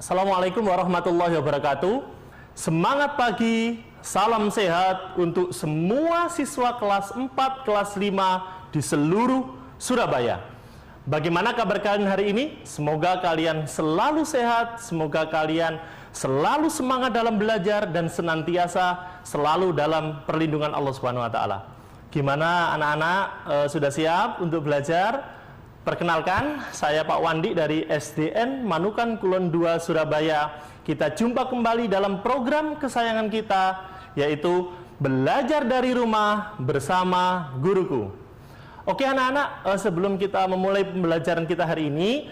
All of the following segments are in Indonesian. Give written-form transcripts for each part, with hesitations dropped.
Assalamualaikum warahmatullahi wabarakatuh. Semangat pagi, salam sehat untuk semua siswa kelas 4, kelas 5 di seluruh Surabaya. Bagaimana kabar kalian hari ini? Semoga kalian selalu sehat, semoga kalian selalu semangat dalam belajar dan senantiasa selalu dalam perlindungan Allah Subhanahu wa taala. Gimana anak-anak, sudah siap untuk belajar? Perkenalkan, saya Pak Wandi dari SDN Manukan Kulon 2 Surabaya. Kita jumpa kembali dalam program kesayangan kita, yaitu Belajar dari Rumah bersama Guruku. Oke anak-anak, sebelum kita memulai pembelajaran kita hari ini,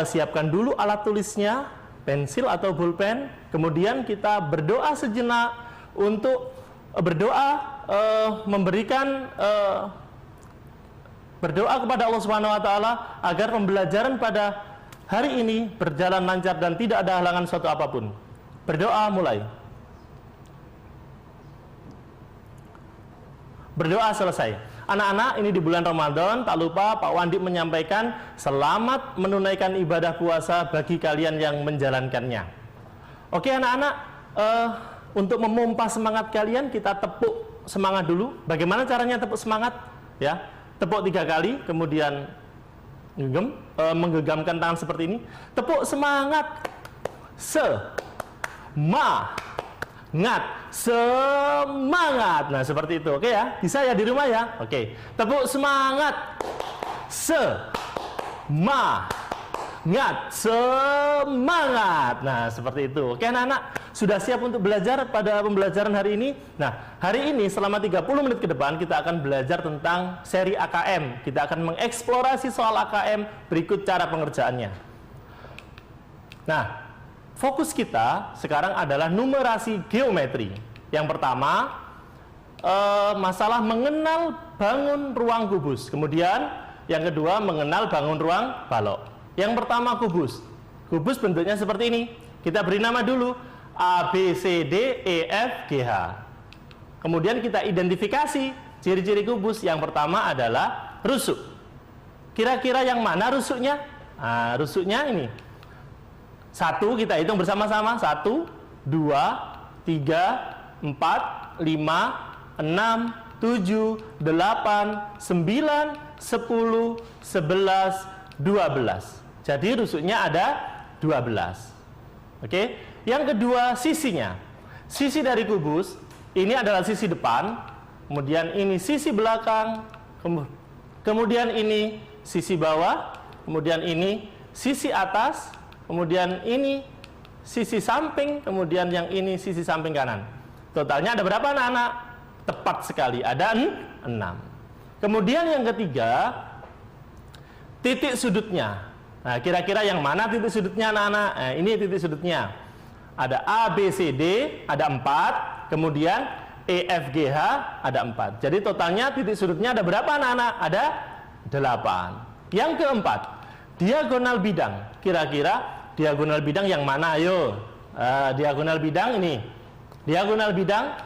siapkan dulu alat tulisnya, pensil atau pulpen. Kemudian kita berdoa sejenak untuk berdoa kepada Allah Subhanahu wa taala agar pembelajaran pada hari ini berjalan lancar dan tidak ada halangan suatu apapun. Berdoa mulai. Berdoa selesai. Anak-anak, ini di bulan Ramadan, tak lupa Pak Wandi menyampaikan selamat menunaikan ibadah puasa bagi kalian yang menjalankannya. Oke anak-anak, untuk memompa semangat kalian, kita tepuk semangat dulu. Bagaimana caranya tepuk semangat? Ya, tepuk 3 kali, kemudian menggenggamkan tangan seperti ini. Tepuk semangat. Semangat. Nah, seperti itu. Oke ya? Bisa ya di rumah ya? Oke. Tepuk semangat. Semangat. Nah, seperti itu. Oke anak-anak, sudah siap untuk belajar pada pembelajaran hari ini? Nah, hari ini selama 30 menit ke depan kita akan belajar tentang seri AKM. Kita akan mengeksplorasi soal AKM, berikut cara pengerjaannya. Nah, fokus kita sekarang adalah numerasi geometri. Yang pertama, masalah mengenal bangun ruang kubus. Kemudian yang kedua, mengenal bangun ruang balok. Yang pertama, kubus. Kubus bentuknya seperti ini. Kita beri nama dulu A, B, C, D, E, F, G, H. Kemudian kita identifikasi ciri-ciri kubus. Yang pertama adalah rusuk. Kira-kira yang mana rusuknya? Nah, rusuknya ini. 1, kita hitung bersama-sama. 1, 2, 3, 4, 5, 6, 7, 8, 9, 10, 11, 12. Jadi rusuknya ada 12. Oke. Yang kedua, sisinya. Sisi dari kubus ini adalah sisi depan, kemudian ini sisi belakang, kemudian ini sisi bawah, kemudian ini sisi atas, kemudian ini sisi samping, kemudian yang ini sisi samping kanan. Totalnya ada berapa anak-anak? Tepat sekali, ada 6. Kemudian yang ketiga, titik sudutnya. Nah, kira-kira yang mana titik sudutnya anak-anak? Nah, ini titik sudutnya. Ada A, B, C, D, ada 4. Kemudian E, F, G, H, ada 4. Jadi totalnya titik sudutnya ada berapa anak-anak? Ada 8. Yang keempat, diagonal bidang. Kira-kira diagonal bidang yang mana? Ayo. Diagonal bidang ini. Diagonal bidang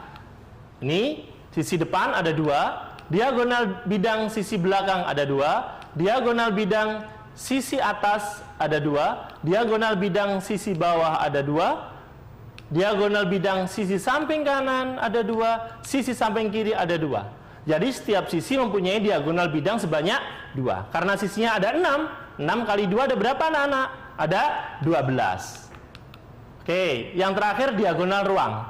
ini, sisi depan ada 2. Diagonal bidang sisi belakang ada 2. Diagonal bidang sisi atas ada 2, diagonal bidang sisi bawah ada 2, diagonal bidang sisi samping kanan ada 2, sisi samping kiri ada 2. Jadi setiap sisi mempunyai diagonal bidang sebanyak 2. Karena sisinya ada 6, 6 kali 2 ada berapa anak-anak? Ada 12. Oke, yang terakhir diagonal ruang.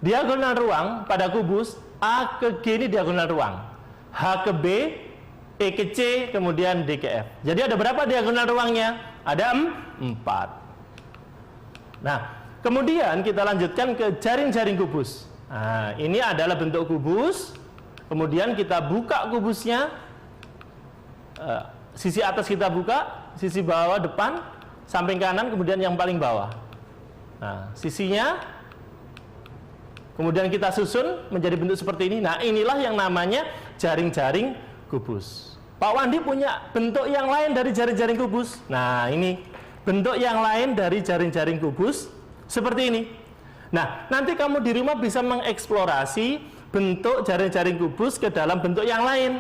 Diagonal ruang pada kubus A ke G ini diagonal ruang, H ke B, E ke C, kemudian D ke F. Jadi ada berapa diagonal ruangnya? Ada 4. Nah, kemudian kita lanjutkan ke jaring-jaring kubus. Nah, ini adalah bentuk kubus. Kemudian kita buka kubusnya. Sisi atas kita buka, sisi bawah depan, samping kanan, kemudian yang paling bawah. Nah, sisinya kemudian kita susun menjadi bentuk seperti ini. Nah, inilah yang namanya jaring-jaring kubus. Pak Wandi punya bentuk yang lain dari jaring-jaring kubus. Nah, ini bentuk yang lain dari jaring-jaring kubus seperti ini. Nah, nanti kamu di rumah bisa mengeksplorasi bentuk jaring-jaring kubus ke dalam bentuk yang lain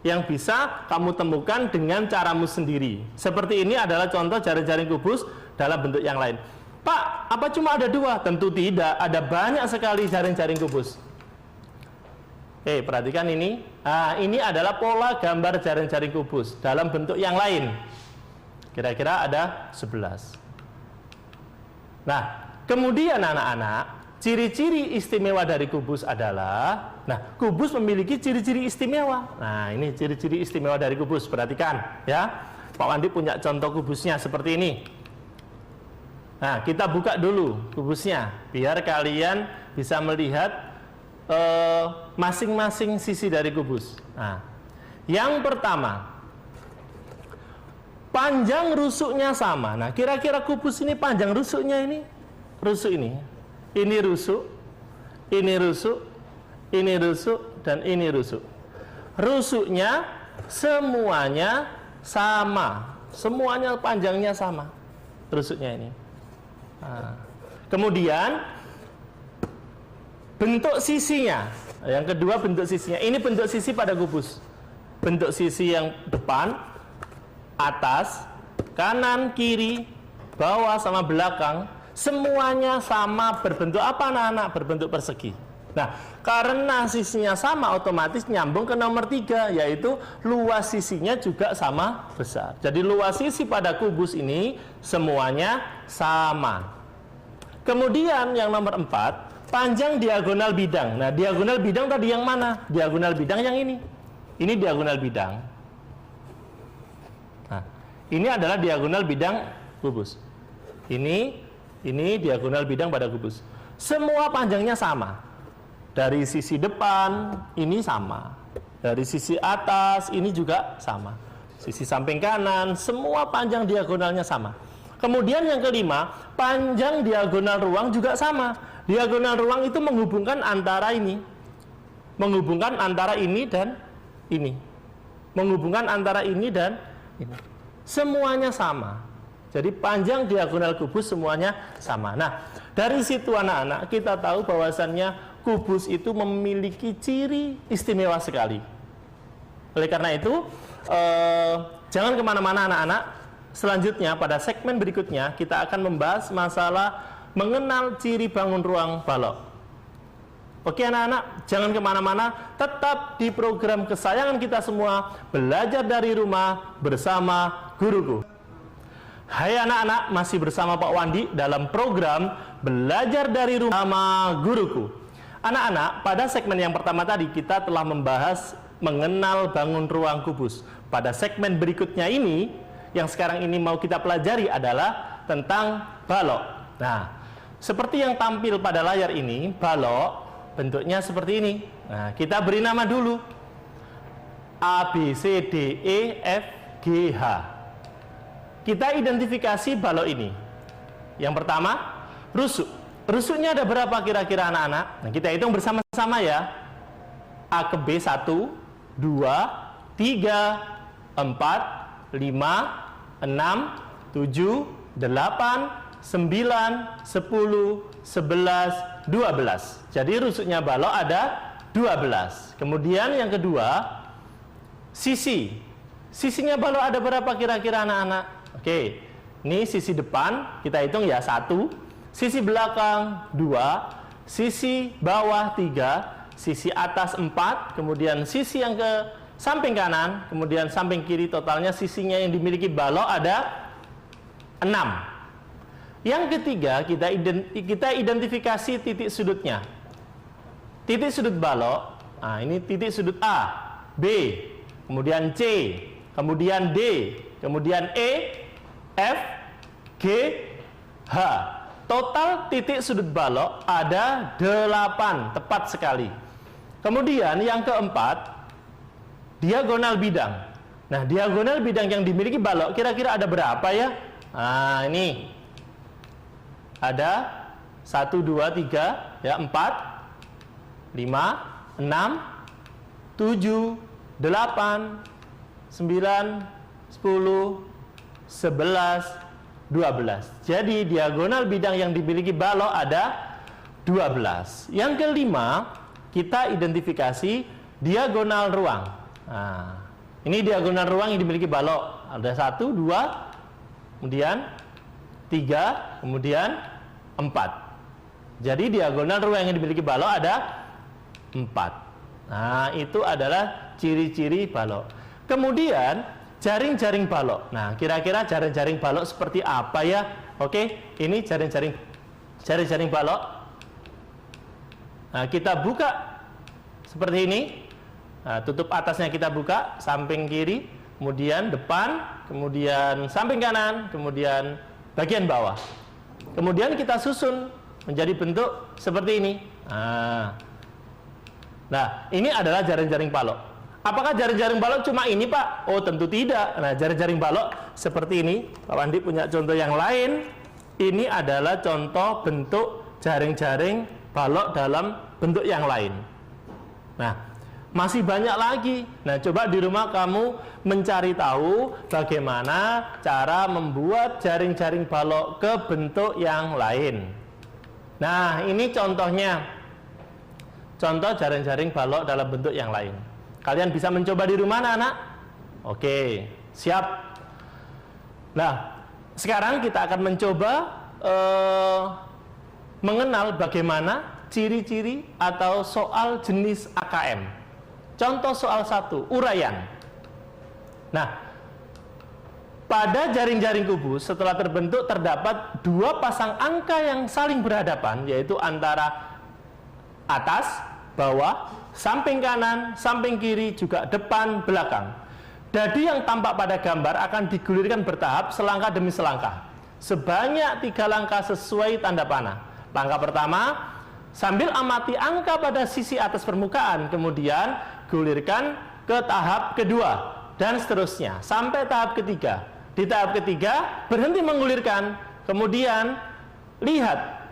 yang bisa kamu temukan dengan caramu sendiri. Seperti ini adalah contoh jaring-jaring kubus dalam bentuk yang lain. Pak, apa cuma ada 2? Tentu tidak, ada banyak sekali jaring-jaring kubus. Perhatikan ini. Nah, ini adalah pola gambar jaring-jaring kubus dalam bentuk yang lain. Kira-kira ada 11. Nah, kemudian anak-anak, ciri-ciri istimewa dari kubus adalah, nah, kubus memiliki ciri-ciri istimewa. Nah, ini ciri-ciri istimewa dari kubus. Perhatikan ya. Pak Wandi punya contoh kubusnya seperti ini. Nah, kita buka dulu kubusnya biar kalian bisa melihat masing-masing sisi dari kubus. Nah, yang pertama, panjang rusuknya sama. Nah, kira-kira kubus ini panjang rusuknya ini, rusuk ini rusuk, ini rusuk, ini rusuk, dan ini rusuk. Rusuknya semuanya sama, semuanya panjangnya sama, rusuknya ini. Nah, kemudian bentuk sisinya. Yang kedua, bentuk sisinya. Ini bentuk sisi pada kubus. Bentuk sisi yang depan, atas, kanan, kiri, bawah, sama belakang, semuanya sama berbentuk apa anak-anak? Berbentuk persegi. Nah, karena sisinya sama, otomatis nyambung ke nomor 3, yaitu luas sisinya juga sama besar. Jadi luas sisi pada kubus ini semuanya sama. Kemudian yang nomor 4, panjang diagonal bidang. Nah, diagonal bidang tadi yang mana? Diagonal bidang yang ini. Ini diagonal bidang. Nah, ini adalah diagonal bidang kubus. Ini diagonal bidang pada kubus. Semua panjangnya sama. Dari sisi depan ini sama. Dari sisi atas ini juga sama. Sisi samping kanan, semua panjang diagonalnya sama. Kemudian yang kelima, panjang diagonal ruang juga sama. Diagonal ruang itu menghubungkan antara ini. Menghubungkan antara ini dan ini. Menghubungkan antara ini dan ini. Semuanya sama. Jadi panjang diagonal kubus semuanya sama. Nah, dari situ anak-anak kita tahu bahwasannya kubus itu memiliki ciri istimewa sekali. Oleh karena itu, jangan kemana-mana anak-anak. Selanjutnya pada segmen berikutnya kita akan membahas masalah mengenal ciri bangun ruang balok. Oke anak-anak, jangan kemana-mana, tetap di program kesayangan kita semua, Belajar dari Rumah bersama Guruku. Hai anak-anak, masih bersama Pak Wandi dalam program Belajar dari Rumah bersama Guruku. Anak-anak, pada segmen yang pertama tadi kita telah membahas mengenal bangun ruang kubus. Pada segmen berikutnya ini, yang sekarang ini mau kita pelajari adalah tentang balok. Nah, seperti yang tampil pada layar ini, balok bentuknya seperti ini. Nah, kita beri nama dulu. A, B, C, D, E, F, G, H. Kita identifikasi balok ini. Yang pertama, rusuk. Rusuknya ada berapa kira-kira anak-anak? Nah, kita hitung bersama-sama ya. A ke B 1, 2, 3, 4, 5, 6, 7, 8, 9, 10, 11, 12. Jadi rusuknya balok ada 12. Kemudian yang kedua, sisi. Sisinya balok ada berapa kira-kira anak-anak? Oke, ini sisi depan, kita hitung ya 1. Sisi belakang 2. Sisi bawah 3. Sisi atas 4. Kemudian sisi yang ke samping kanan, kemudian samping kiri, totalnya sisinya yang dimiliki balok ada 6. Yang ketiga, kita identifikasi titik sudutnya. Titik sudut balok, nah ini titik sudut A, B, kemudian C, kemudian D, kemudian E, F, G, H. Total titik sudut balok ada 8, tepat sekali. Kemudian yang keempat, diagonal bidang. Nah, diagonal bidang yang dimiliki balok kira-kira ada berapa ya? Nah, ini ada 1, 2, 3, ya 4, 5, 6, 7, 8, 9, 10, 11, 12. Jadi diagonal bidang yang dimiliki balok ada 12. Yang kelima, kita identifikasi diagonal ruang. Nah, ini diagonal ruang yang dimiliki balok. Ada 1, 2, kemudian 3, kemudian 4. Jadi diagonal ruang yang dimiliki balok ada 4. Nah, itu adalah ciri-ciri balok. Kemudian jaring-jaring balok. Nah, kira-kira jaring-jaring balok seperti apa ya? Oke, ini jaring-jaring balok. Nah, kita buka seperti ini. Nah, tutup atasnya kita buka, samping kiri, kemudian depan, kemudian samping kanan, kemudian bagian bawah. Kemudian kita susun menjadi bentuk seperti ini. Nah, ini adalah jaring-jaring balok. Apakah jaring-jaring balok cuma ini, Pak? Oh, tentu tidak. Nah, jaring-jaring balok seperti ini. Pak Wandi punya contoh yang lain. Ini adalah contoh bentuk jaring-jaring balok dalam bentuk yang lain. Nah, masih banyak lagi. Nah, coba di rumah kamu mencari tahu bagaimana cara membuat jaring-jaring balok ke bentuk yang lain. Nah, ini contohnya. Contoh jaring-jaring balok dalam bentuk yang lain. Kalian bisa mencoba di rumah, anak-anak? Oke, siap. Nah, sekarang kita akan mencoba mengenal bagaimana ciri-ciri atau soal jenis AKM. Contoh soal 1, uraian. Nah, pada jaring-jaring kubus setelah terbentuk terdapat 2 pasang angka yang saling berhadapan, yaitu antara atas, bawah, samping kanan, samping kiri, juga depan, belakang. Dadi yang tampak pada gambar akan digulirkan bertahap selangkah demi selangkah, sebanyak 3 langkah sesuai tanda panah. Langkah pertama, sambil amati angka pada sisi atas permukaan, kemudian gulirkan ke tahap kedua, dan seterusnya, sampai tahap ketiga. Di tahap ketiga, berhenti menggulirkan, kemudian lihat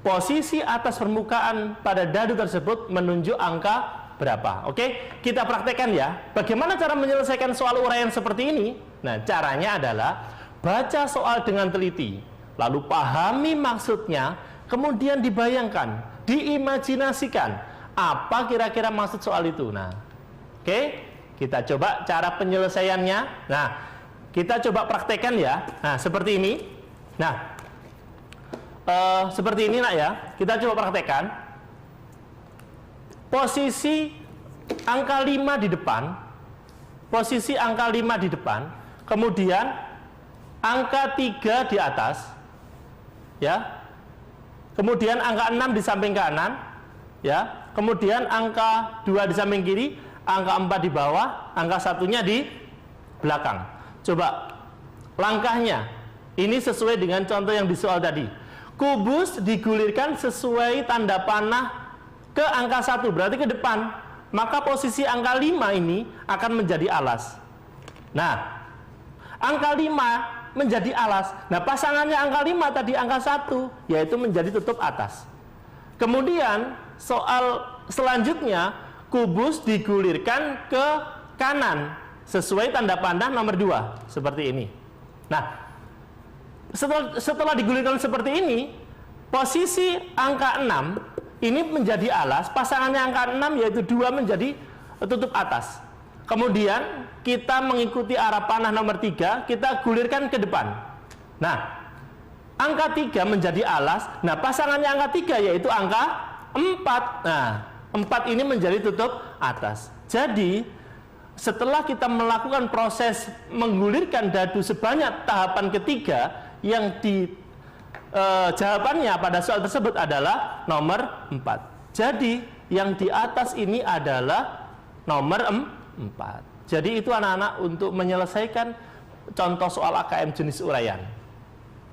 posisi atas permukaan pada dadu tersebut menunjuk angka berapa. Oke, kita praktekkan ya. Bagaimana cara menyelesaikan soal uraian seperti ini? Nah, caranya adalah baca soal dengan teliti, lalu pahami maksudnya, kemudian dibayangkan, diimajinasikan apa kira-kira maksud soal itu. Nah, oke, kita coba cara penyelesaiannya. Nah, kita coba praktekkan ya. Nah, seperti ini. Nah, seperti ini, nak ya. Kita coba praktekkan. Posisi angka 5 di depan. Posisi angka 5 di depan. Kemudian angka 3 di atas. Ya. Kemudian angka 6 di samping kanan. Ya. Kemudian angka 2 di samping kiri. Angka 4 di bawah. Angka 1-nya di belakang. Coba langkahnya. Ini sesuai dengan contoh yang di soal tadi. Kubus digulirkan sesuai tanda panah ke angka 1, berarti ke depan. Maka posisi angka 5 ini akan menjadi alas. Nah, angka 5 menjadi alas. Nah, pasangannya angka 5 tadi angka 1, yaitu menjadi tutup atas. Kemudian soal selanjutnya, kubus digulirkan ke kanan sesuai tanda panah nomor 2, seperti ini. Nah, setelah digulirkan seperti ini, posisi angka 6 ini menjadi alas, pasangannya angka 6 yaitu 2 menjadi tutup atas. Kemudian kita mengikuti arah panah nomor 3, kita gulirkan ke depan. Nah, angka 3 menjadi alas, nah pasangannya angka 3 yaitu angka 4. Nah, 4 ini menjadi tutup atas. Jadi, setelah kita melakukan proses menggulirkan dadu sebanyak tahapan ketiga, yang di jawabannya pada soal tersebut adalah nomor 4. Jadi yang di atas ini adalah nomor 4. Jadi itu anak-anak untuk menyelesaikan contoh soal AKM jenis uraian.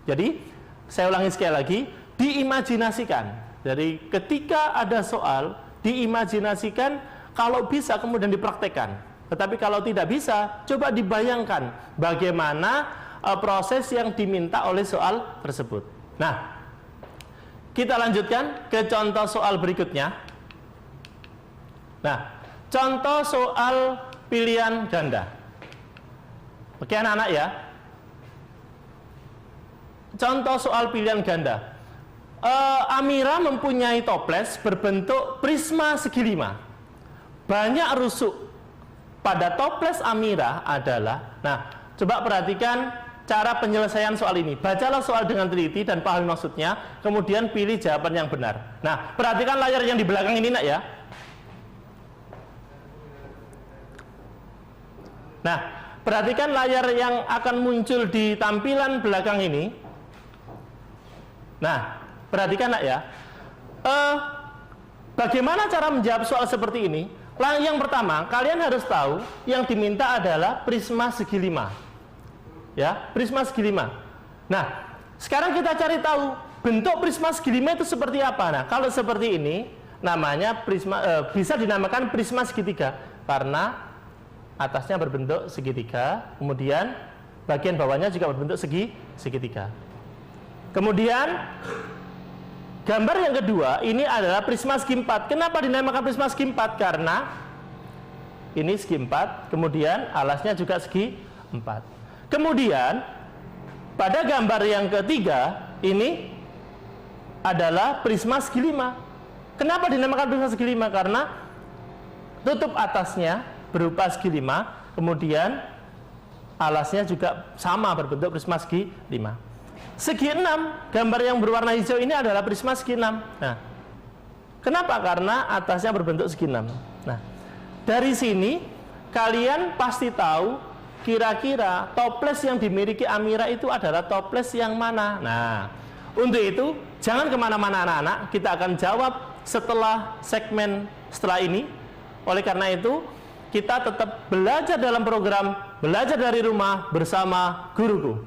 Jadi saya ulangi sekali lagi, diimajinasikan. Jadi ketika ada soal, diimajinasikan, kalau bisa kemudian dipraktekkan. Tetapi kalau tidak bisa, coba dibayangkan bagaimana proses yang diminta oleh soal tersebut. Nah, kita lanjutkan ke contoh soal berikutnya. Nah, contoh soal pilihan ganda. Oke anak-anak ya. Contoh soal pilihan ganda. Amira mempunyai toples berbentuk prisma segi 5. Banyak rusuk pada toples Amira adalah, nah, coba perhatikan cara penyelesaian soal ini. Bacalah soal dengan teliti dan pahami maksudnya, kemudian pilih jawaban yang benar. Nah, perhatikan layar yang di belakang ini, nak ya. Nah, perhatikan layar yang akan muncul di tampilan belakang ini. Nah, perhatikan, nak ya. Bagaimana cara menjawab soal seperti ini? Yang pertama, kalian harus tahu yang diminta adalah prisma segi 5. Ya, prisma segi 5. Nah, sekarang kita cari tahu bentuk prisma segi 5 itu seperti apa. Nah, kalau seperti ini namanya prisma, bisa dinamakan prisma segitiga karena atasnya berbentuk segitiga, kemudian bagian bawahnya juga berbentuk segitiga. Kemudian gambar yang kedua ini adalah prisma segi 4. Kenapa dinamakan prisma segi 4? Karena ini segi 4, kemudian alasnya juga segi 4. Kemudian pada gambar yang ketiga ini adalah prisma segi 5. Kenapa dinamakan prisma segi 5? Karena tutup atasnya berupa segi 5, kemudian alasnya juga sama berbentuk prisma segi 5. Segi 6, gambar yang berwarna hijau ini adalah prisma segi 6. Nah, kenapa? Karena atasnya berbentuk segi 6. Nah, dari sini kalian pasti tahu kira-kira toples yang dimiliki Amira itu adalah toples yang mana. Nah, untuk itu jangan kemana-mana anak-anak, kita akan jawab setelah segmen setelah ini. Oleh karena itu kita tetap belajar dalam program Belajar dari Rumah bersama Guruku.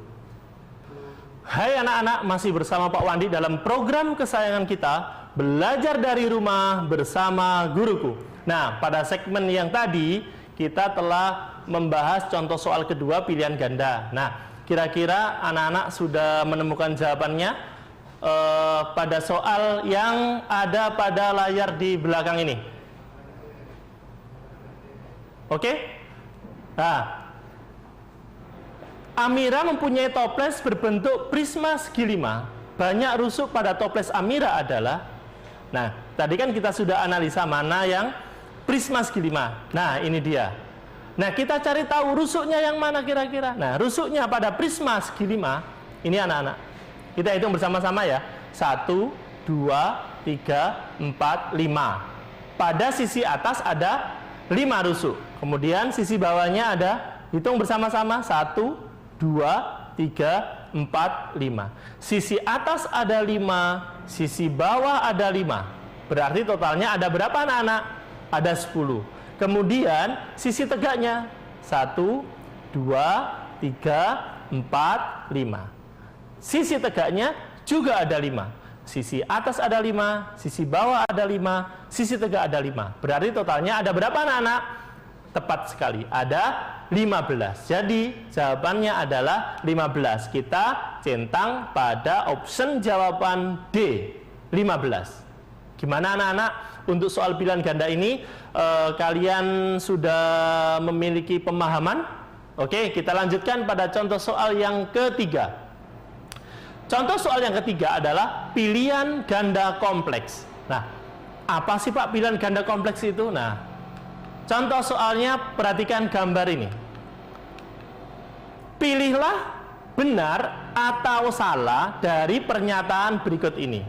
Hai anak-anak, masih bersama Pak Wandi dalam program kesayangan kita Belajar dari Rumah bersama Guruku. Nah, pada segmen yang tadi kita telah membahas contoh soal kedua pilihan ganda. Nah, kira-kira anak-anak sudah menemukan jawabannya pada soal yang ada pada layar di belakang ini. Oke? Nah, Amira mempunyai toples berbentuk prisma segi 5. Banyak rusuk pada toples Amira adalah, nah, tadi kan kita sudah analisa mana yang prisma segi 5. Nah, ini dia. Nah, kita cari tahu rusuknya yang mana kira-kira. Nah, rusuknya pada prisma segi 5, ini anak-anak. Kita hitung bersama-sama ya. 1, 2, 3, 4, 5. Pada sisi atas ada 5 rusuk. Kemudian sisi bawahnya ada, hitung bersama-sama, 1, 2, 3, 4, 5. Sisi atas ada 5, sisi bawah ada 5. Berarti totalnya ada berapa anak-anak? Ada 10. Kemudian sisi tegaknya 1, 2, 3, 4, 5. Sisi tegaknya juga ada 5. Sisi atas ada 5, sisi bawah ada 5, sisi tegak ada 5. Berarti totalnya ada berapa anak-anak? Tepat sekali, ada 15. Jadi jawabannya adalah 15. Kita centang pada option jawaban D, 15. Gimana anak-anak? Untuk soal pilihan ganda ini kalian sudah memiliki pemahaman? Oke, kita lanjutkan pada contoh soal yang ketiga. Contoh soal yang ketiga adalah pilihan ganda kompleks. Nah, apa sih Pak pilihan ganda kompleks itu? Nah, contoh soalnya perhatikan gambar ini. Pilihlah benar atau salah dari pernyataan berikut ini.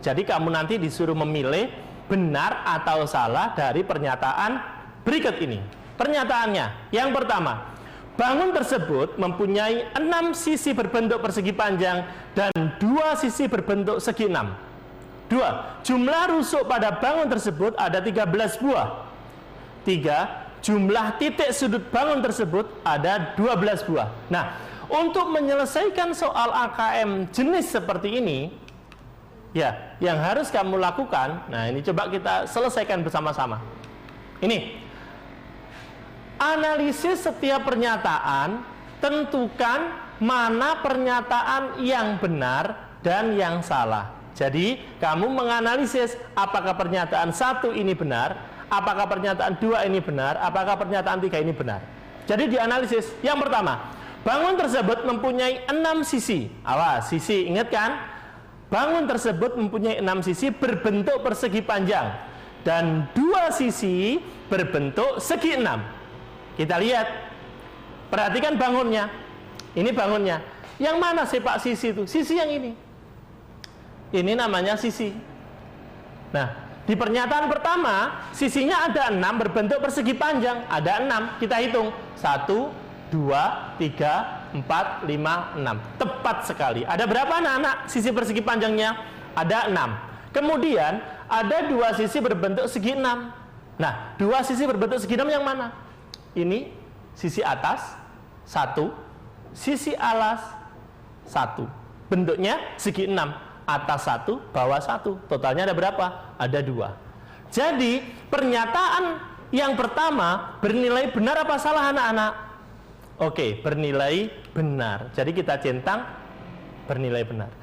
Jadi kamu nanti disuruh memilih benar atau salah dari pernyataan berikut ini. Pernyataannya, yang pertama, bangun tersebut mempunyai 6 sisi berbentuk persegi panjang dan 2 sisi berbentuk segi 6. 2. Jumlah rusuk pada bangun tersebut ada 13 buah. 3. Jumlah titik sudut bangun tersebut ada 12 buah. Nah, untuk menyelesaikan soal AKM jenis seperti ini, ya, yang harus kamu lakukan, nah ini coba kita selesaikan bersama-sama. Ini, analisis setiap pernyataan, tentukan mana pernyataan yang benar dan yang salah. Jadi, kamu menganalisis apakah pernyataan 1 ini benar, apakah pernyataan 2 ini benar, apakah pernyataan 3 ini benar. Jadi dianalisis. Yang pertama, bangun tersebut mempunyai 6 sisi. Awas, sisi, ingat kan? Bangun tersebut mempunyai 6 sisi berbentuk persegi panjang dan 2 sisi berbentuk segi 6. Kita lihat, perhatikan bangunnya. Ini bangunnya. Yang mana sih Pak sisi itu? Sisi yang ini. Ini namanya sisi. Nah, di pernyataan pertama, sisinya ada 6 berbentuk persegi panjang. Ada 6, kita hitung. 1, 2, 3, 4, 5, 6. Tepat sekali. Ada berapa anak-anak sisi persegi panjangnya? Ada 6. Kemudian, ada 2 sisi berbentuk segi 6. Nah, 2 sisi berbentuk segi 6 yang mana? Ini, sisi atas, 1. Sisi alas, 1. Bentuknya segi 6. Atas 1, bawah 1. Totalnya ada berapa? Ada 2. Jadi, pernyataan yang pertama bernilai benar apa salah anak-anak? Oke, bernilai benar. Jadi kita centang bernilai benar.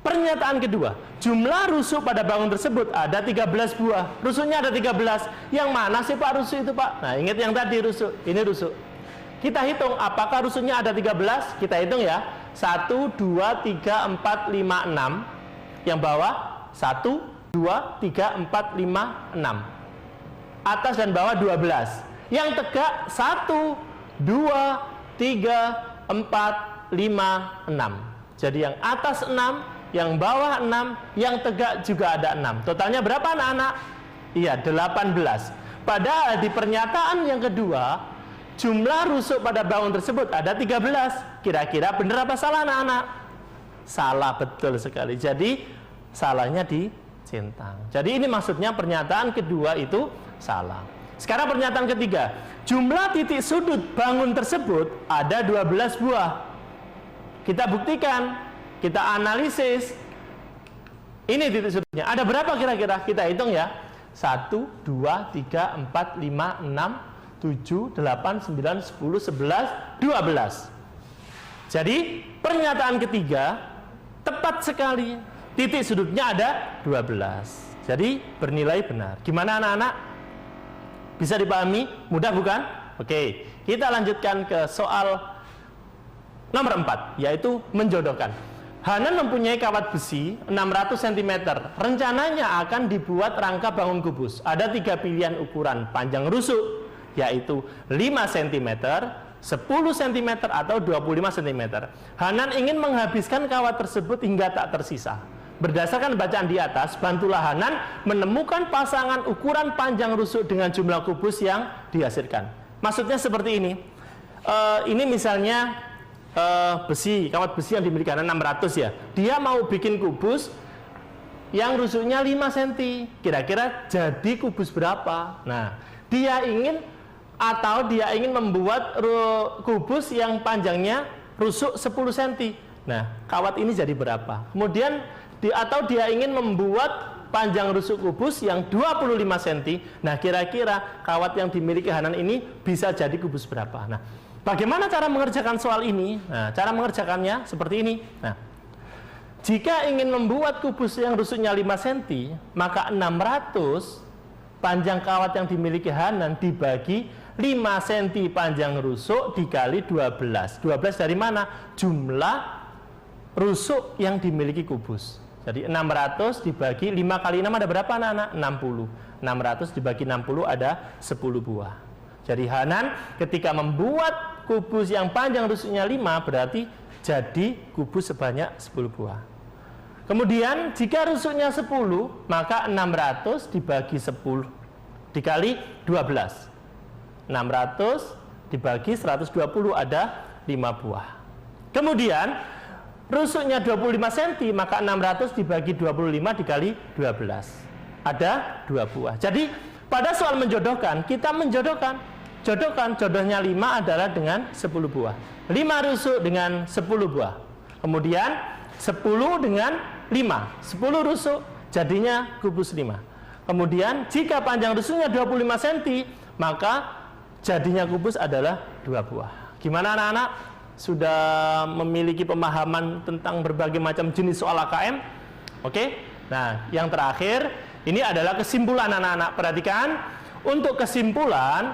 Pernyataan kedua, jumlah rusuk pada bangun tersebut ada 13 buah. Rusuknya ada 13. Yang mana sih Pak rusuk itu Pak? Nah, ingat yang tadi rusuk. Ini rusuk. Kita hitung apakah rusuknya ada 13. Kita hitung ya. 1, 2, 3, 4, 5, 6. Yang bawah 1, 2, 3, 4, 5, 6. Atas dan bawah 12. Yang tegak 1, 2, 3, 4, 5, 6. Jadi yang atas 6, yang bawah 6, yang tegak juga ada 6. Totalnya berapa anak-anak? Iya, 18. Padahal di pernyataan yang kedua, jumlah rusuk pada bangun tersebut ada 13. Kira-kira benar apa salah anak-anak? Salah, betul sekali. Jadi salahnya dicentang. Jadi ini maksudnya pernyataan kedua itu salah. Sekarang pernyataan ketiga, jumlah titik sudut bangun tersebut ada 12 buah. Kita buktikan, kita analisis. Ini titik sudutnya. Ada berapa kira-kira? Kita hitung ya. 1, 2, 3, 4, 5, 6, 7, 8, 9, 10, 11, 12. Jadi pernyataan ketiga tepat sekali. Titik sudutnya ada 12. Jadi bernilai benar. Gimana anak-anak? Bisa dipahami? Mudah bukan? Oke, kita lanjutkan ke soal nomor 4, yaitu menjodohkan. Hanan mempunyai kawat besi 600 cm. Rencananya akan dibuat rangka bangun kubus. Ada 3 pilihan ukuran panjang rusuk, yaitu 5 cm, 10 cm, atau 25 cm. Hanan ingin menghabiskan kawat tersebut hingga tak tersisa. Berdasarkan bacaan di atas, bantulah Hanan menemukan pasangan ukuran panjang rusuk dengan jumlah kubus yang dihasilkan. Maksudnya seperti ini. Ini misalnya besi, kawat besi yang dimiliki Hanan 600 ya. Dia mau bikin kubus yang rusuknya 5 cm. Kira-kira jadi kubus berapa? Nah, dia ingin membuat kubus yang panjangnya rusuk 10 cm. Nah, kawat ini jadi berapa? Kemudian atau dia ingin membuat panjang rusuk kubus yang 25 cm. Nah, kira-kira kawat yang dimiliki Hanan ini bisa jadi kubus berapa? Nah, bagaimana cara mengerjakan soal ini? Nah, cara mengerjakannya seperti ini. Nah, jika ingin membuat kubus yang rusuknya 5 cm, maka 600 panjang kawat yang dimiliki Hanan dibagi 5 cm panjang rusuk dikali 12. 12 dari mana? Jumlah rusuk yang dimiliki kubus. Jadi 600 dibagi 5 kali 6 ada berapa anak-anak? 60. 600 dibagi 60 ada 10 buah. Jadi Hanan ketika membuat kubus yang panjang rusuknya 5 berarti jadi kubus sebanyak 10 buah. Kemudian jika rusuknya 10 maka 600 dibagi 10 dikali 12. 600 dibagi 120 ada 5 buah. Kemudian rusuknya 25 cm, maka 600 dibagi 25 dikali 12. Ada 2 buah. Jadi, pada soal menjodohkan, kita menjodohkan. Jodohnya 5 adalah dengan 10 buah. 5 rusuk dengan 10 buah. Kemudian, 10 dengan 5. 10 rusuk, jadinya kubus 5. Kemudian, jika panjang rusuknya 25 cm, maka jadinya kubus adalah 2 buah. Gimana anak-anak? Sudah memiliki pemahaman tentang berbagai macam jenis soal AKM? Oke? Nah, yang terakhir, ini adalah kesimpulan anak-anak. Perhatikan, untuk kesimpulan,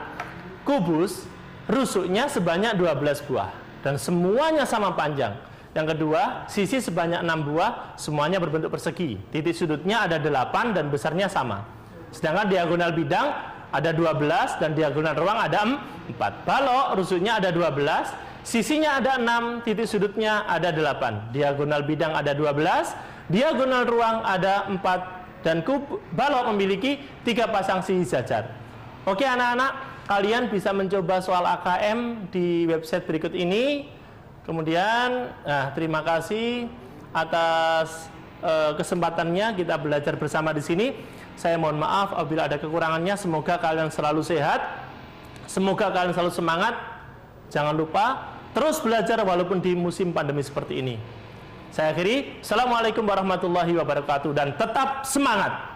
kubus rusuknya sebanyak 12 buah. Dan semuanya sama panjang. Yang kedua, sisi sebanyak 6 buah, semuanya berbentuk persegi. Titik sudutnya ada 8 dan besarnya sama. Sedangkan diagonal bidang ada 12 dan diagonal ruang ada 4. Balok rusuknya ada 12, Sisinya ada 6, titik sudutnya ada 8. Diagonal bidang ada 12, diagonal ruang ada 4, dan kub balok memiliki 3 pasang sisi jajar. Oke anak-anak, kalian bisa mencoba soal AKM di website berikut ini. Kemudian, terima kasih atas kesempatannya kita belajar bersama di sini. Saya mohon maaf apabila ada kekurangannya. Semoga kalian selalu sehat, semoga kalian selalu semangat. Jangan lupa terus belajar walaupun di musim pandemi seperti ini. Saya akhiri. Assalamualaikum warahmatullahi wabarakatuh dan tetap semangat.